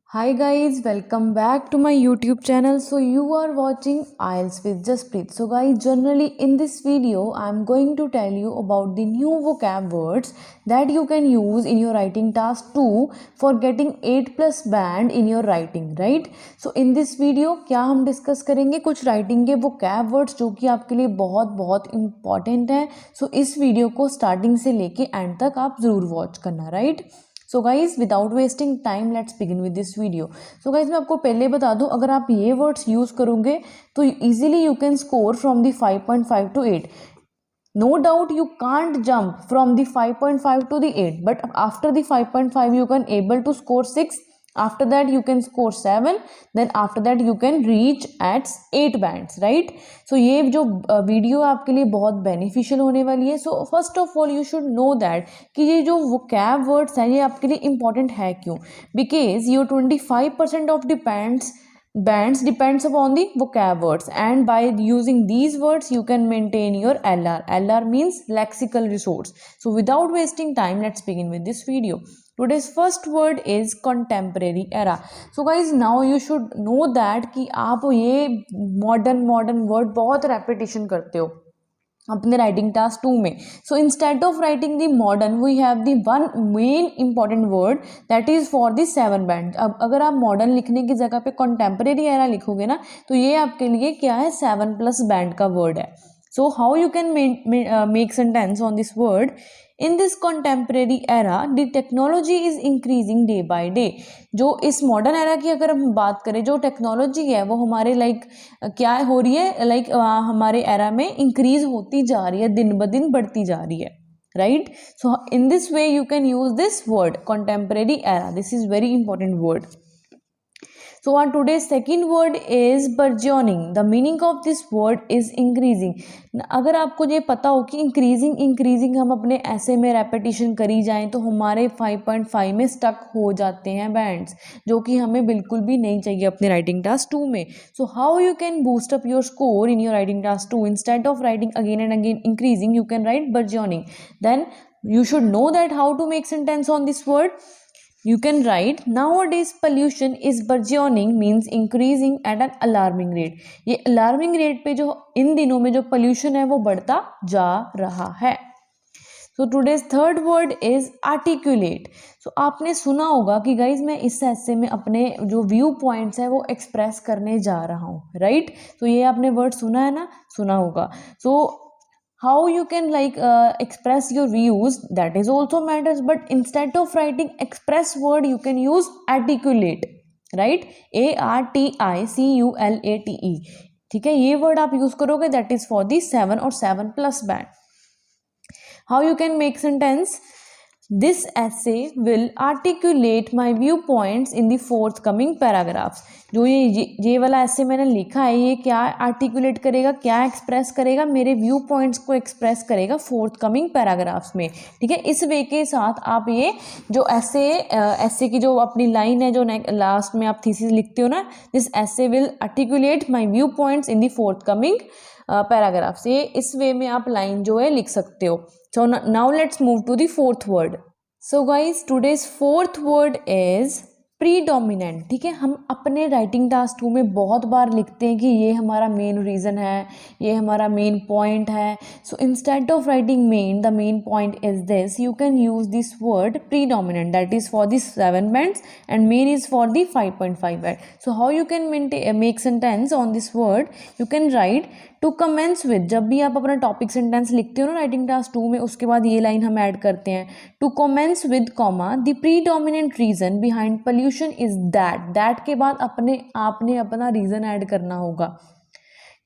Hi guys, welcome back to my YouTube channel. So you are watching IELTS with Jasprit. So guys, generally in this video, I am going to tell you about the new vocab words that you can use in your writing task 2 for getting 8+ band in your writing, right? So in this video, क्या हम discuss करेंगे कुछ writing के vocab words जो कि आपके लिए बहुत बहुत इंपॉर्टेंट है. सो इस वीडियो को स्टार्टिंग से लेके एंड तक आप ज़रूर वॉच करना, right? So guys without wasting time let's begin with this video. So guys मैं आपको पहले बता दूं, अगर आप ये वर्ड्स यूज़ करोगे तो easily you can score from the 5.5 to 8. No doubt you can't jump from the 5.5 to the 8, but after the 5.5 you can able to score 6. After that you can score 7, then after that you can reach at 8 bands, right? So ये जो video आपके लिए बहुत beneficial होने वाली है. So first of all you should know that कि ये जो vocab वर्ड्स हैं ये आपके लिए इंपॉर्टेंट है क्यों. Because your 25% of bands depends upon the vocab words, and by using these words you can maintain your LR means lexical resource. So without wasting time, let's begin with this video. Today's first word is contemporary era. So guys, now you should know that कि आप ये modern word बहुत repetition करते हो अपने writing task 2 में. So instead of writing the modern we have the one main important word that is for the 7 band. अब अगर आप मॉडर्न लिखने की जगह पे कंटेम्परेरी एरा लिखोगे ना तो ये आपके लिए क्या है, 7+ बैंड का वर्ड है. सो how you can make sentence on this word. In this contemporary era the technology is increasing day by day. जो इस मॉडर्न एरा की अगर हम बात करें, जो टेक्नोलॉजी है वो हमारे क्या हो रही है, हमारे एरा में इंक्रीज होती जा रही है, दिन ब दिन बढ़ती जा रही है, right? So in this way you can use this word contemporary era. This is very important word. So our today's second word is burgeoning. The meaning of this word is increasing. अगर आपको ये पता हो कि increasing हम अपने ऐसे में रेपिटेशन करी जाएं तो हमारे 5.5 में स्टक हो जाते हैं बैंड्स, जो कि हमें बिल्कुल भी नहीं चाहिए अपने राइटिंग टास्क 2 में. सो how you can boost up your score in your writing task 2. Instead of writing again and again increasing, you can right burgeoning. Then you should know that how to make sentence on this word. You can write nowadays pollution is burgeoning means increasing at an alarming rate. ये alarming rate पे जो इन दिनों में जो pollution है वो बढ़ता जा रहा है. So today's third word is articulate. So आपने सुना होगा कि गाइज मैं इस ऐसे में अपने जो व्यू पॉइंट्स है वो एक्सप्रेस करने जा रहा हूँ, राइट? तो ये आपने वर्ड सुना है ना, सुना होगा. So how you can express your views, that is also matters, but instead of writing express word you can use articulate, right? ARTICULATE. ठीक है, ये वर्ड आप यूज करोगे, दैट इज फॉर दी 7 और 7+ band. How you can make sentence. This essay will articulate my viewpoints in the forthcoming paragraphs. जो ये वाला ऐसे मैंने लिखा है, ये क्या आर्टिकुलेट करेगा, क्या एक्सप्रेस करेगा, मेरे व्यू पॉइंट्स को एक्सप्रेस करेगा फोर्थकमिंग पैराग्राफ्स में. ठीक है, इस वे के साथ आप ये जो ऐसे की जो अपनी लाइन है, जो लास्ट में आप थीसिस लिखते हो ना, this essay will articulate my viewpoints in the forthcoming paragraphs. ये इस वे में आप लाइन जो है लिख सकते हो. So now let's move to the fourth word. So guys, today's fourth word is predominant. ठीक है, हम अपने राइटिंग टास्क 2 में बहुत बार लिखते हैं कि ये हमारा मेन रीज़न है, ये हमारा मेन पॉइंट है. So instead of writing main, the main point is this, you can use this word predominant, that is for the 7 bands and main is for the 5.5 band. So how you can make sentence on this word. You can write to commence with. जब भी आप अपना topic sentence लिखते हो ना writing task 2 में, उसके बाद ये लाइन हम ऐड करते हैं, to commence with comma the predominant reason behind pollution is that के बाद आपने अपना रीजन ऐड करना होगा.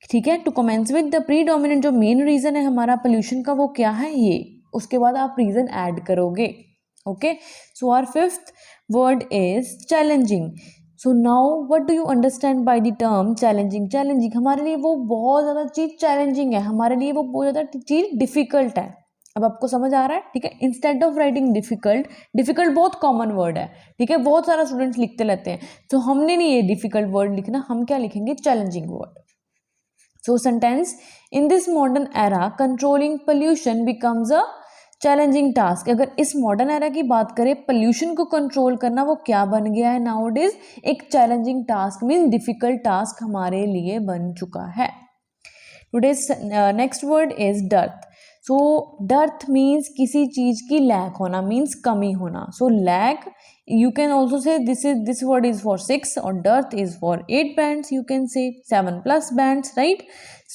ठीक है, to commence with the predominant, जो मेन रीजन है हमारा पोल्यूशन का वो क्या है, ये, उसके बाद आप रीजन ऐड करोगे. Okay, so our fifth word is challenging. So now what do you understand by the term challenging. Challenging हमारे लिए वो बहुत ज़्यादा चीज़ चैलेंजिंग है, हमारे लिए वो बहुत ज़्यादा चीज़ डिफ़िकल्ट है. अब आपको समझ आ रहा है? ठीक है, इंस्टेड ऑफ राइटिंग डिफ़िकल्ट बहुत कॉमन वर्ड है. ठीक है, बहुत सारा स्टूडेंट्स लिखते रहते हैं, तो हमने नहीं ये डिफ़िकल्ट वर्ड लिखना, हम क्या लिखेंगे, challenging word. So sentence, in this modern era controlling pollution becomes a challenging task, अगर इस मॉडर्न एरा की बात करें, पोल्यूशन को कंट्रोल करना वो क्या बन गया है नाउअडेज, एक challenging task mean difficult task हमारे लिए बन चुका है। Today's next word is dearth. So dearth means किसी चीज की लैक होना, मीन्स कमी होना। So lack, you can also say this word is for 6 or dearth is for 8 bands, you can say 7 plus bands, right?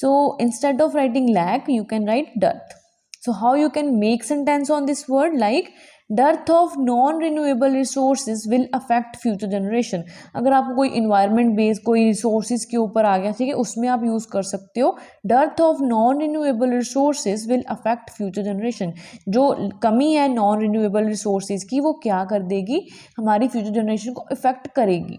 So instead of writing lack you can write dearth. So how you can make sentence on this word, like dearth of non renewable resources will affect future generation। अगर आपको कोई environment based कोई resources के ऊपर आ गया, ठीक है, उसमें आप यूज कर सकते हो dearth of non renewable resources will affect future generation। जो कमी है नॉन रिन्यूएबल रिसोर्सेज की वो क्या कर देगी, हमारी फ्यूचर जनरेशन को इफेक्ट करेगी।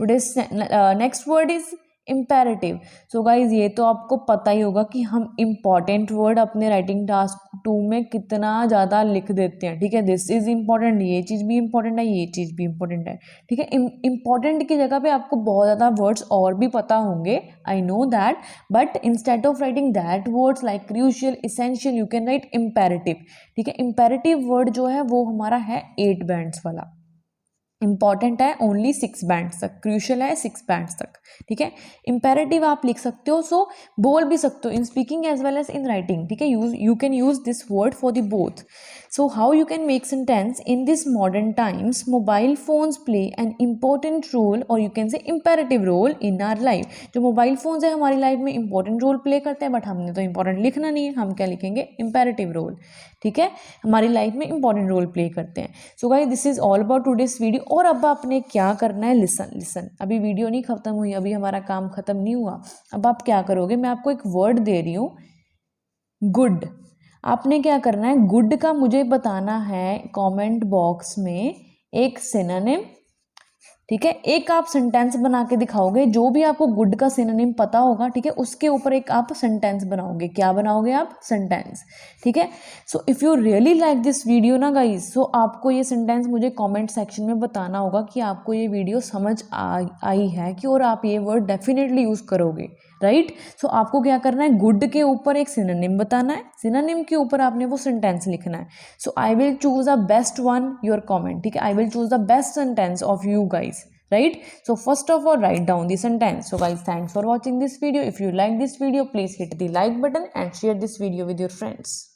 Next word is imperative. So guys ये तो आपको पता ही होगा कि हम इम्पॉर्टेंट वर्ड अपने राइटिंग टास्क 2 में कितना ज़्यादा लिख देते हैं, ठीक है। दिस इज इम्पॉर्टेंट, ये चीज़ भी इम्पॉर्टेंट है, ये चीज़ भी इम्पॉर्टेंट है, ठीक है। इम्पॉर्टेंट की जगह पे आपको बहुत ज़्यादा वर्ड्स और भी पता होंगे, I know that, but instead of writing that words like crucial, essential, you can right imperative, ठीक है। इम्पेरेटिव वर्ड जो है वो हमारा है 8 बैंड्स वाला, इंपॉर्टेंट है ओनली 6 बैंड्स तक, क्रूशियल है 6 बैंड्स तक, ठीक है। इंपेरेटिव आप लिख सकते हो, सो बोल भी सकते हो in speaking as well as in writing, ठीक है। You can use this word for the both. So how you can make sentence, in this modern times mobile phones play an important role और you can say imperative role in our life. जो mobile phones है हमारी life में important role play करते हैं, but हमने तो important लिखना नहीं है, हम क्या लिखेंगे, इम्पेरेटिव रोल, ठीक है, हमारी लाइफ में इंपॉर्टेंट रोल प्ले करते हैं। So guys this is all about today's video. और अब आपने क्या करना है, लिसन, अभी वीडियो नहीं खत्म हुई, अभी हमारा काम खत्म नहीं हुआ। अब आप क्या करोगे, मैं आपको एक वर्ड दे रही हूँ, गुड। आपने क्या करना है, गुड का मुझे बताना है कमेंट बॉक्स में एक सिनोनिम, ठीक है। एक आप सेंटेंस बना के दिखाओगे, जो भी आपको गुड का सिनोनिम पता होगा, ठीक है, उसके ऊपर एक आप सेंटेंस बनाओगे। क्या बनाओगे आप, सेंटेंस, ठीक है। So if you really like this video ना गाइज, सो आपको ये सेंटेंस मुझे कमेंट सेक्शन में बताना होगा कि आपको ये वीडियो समझ आई है कि, और आप ये वर्ड डेफिनेटली यूज़ करोगे, राइट। सो आपको क्या करना है, गुड के ऊपर एक सिनोनिम बताना है, सिनोनिम के ऊपर आपने वो सेंटेंस लिखना है। So I will choose the best one, your comment, ठीक है, I will choose the best sentence of you guys, right? So first of all, write down the sentence. So guys, thanks for watching this video. If you like this video, please hit the like button and share this video with your friends.